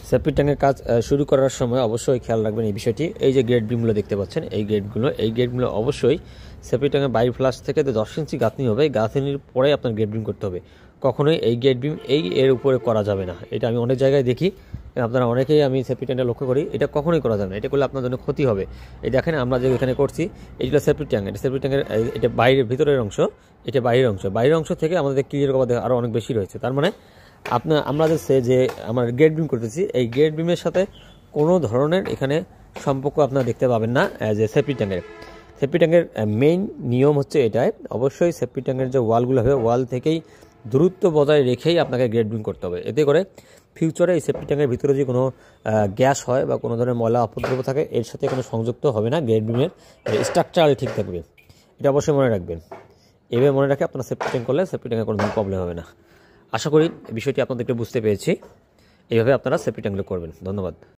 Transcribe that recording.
Septic ট্যাঙ্কের কাজ শুরু করার সময় অবশ্যই খেয়াল রাখবেন এই বিষয়টি। এই যে গ্রেড বিমগুলো দেখতে পাচ্ছেন, এই গ্রেডগুলো অবশ্যই সেপ্টিক ট্যাঙ্কের বাইর ফ্লাশ থেকে 10 ইঞ্চি গাঁথনি হবে, গাঁথনির পরে আপনার গ্রেড বিম করতে হবে। কখনোই এই গ্রেড বিম এর উপরে করা যাবে না। এটা আমি অনেক জায়গায় দেখি, আপনারা অনেকেই আমি সেপ্টিক ট্যাঙ্কটা লক্ষ্য করি, এটা কখনোই করা যাবে না। এটা করলে আপনার জন্য ক্ষতি হবে। এই দেখেন আমরা যে এখানে করছি, এইটা সেপ্টিক ট্যাঙ্ক, এটা সেপ্টিক ট্যাঙ্কের এটা ভিতরের অংশ, এটা বাইরের অংশ থেকে আমাদের ক্লিয়ার কভার আরও অনেক বেশি রয়েছে। তার মানে আমরা যে আমরা গ্রেড বিম করতেছি, এই গ্রেড বিমের সাথে কোনো ধরনের এখানে সম্পর্ক আপনারা দেখতে পাবেন না। যে সেপ্টিক ট্যাঙ্কের মেইন নিয়ম হচ্ছে এটাই, অবশ্যই সেপ্টিক ট্যাঙ্কের যে ওয়ালগুলো হবে, ওয়াল থেকেই দূরত্ব বজায় রেখেই আপনাকে গ্রেড বিম করতে হবে। এতে করে ফিউচারে এই সেপ্টিক ট্যাঙ্কের ভিতরে যে কোনো গ্যাস হয় বা কোনো ধরনের ময়লা অপদ্রব্য থাকে, এর সাথে কোনো সংযুক্ত হবে না। গ্রেড বিমের স্ট্রাকচারাল ঠিক থাকবে, এটা অবশ্যই মনে রাখবেন। এভাবে মনে রাখে আপনারা সেপ্টিক ট্যাঙ্ক করলে সেপ্টিক ট্যাঙ্কের কোনো প্রবলেম হবে না। আশা করি বিষয়টি আপনাদেরকে বুঝতে পেরেছি। এইভাবে আপনারা সেপ্টিক ট্যাঙ্কগুলো করবেন। ধন্যবাদ।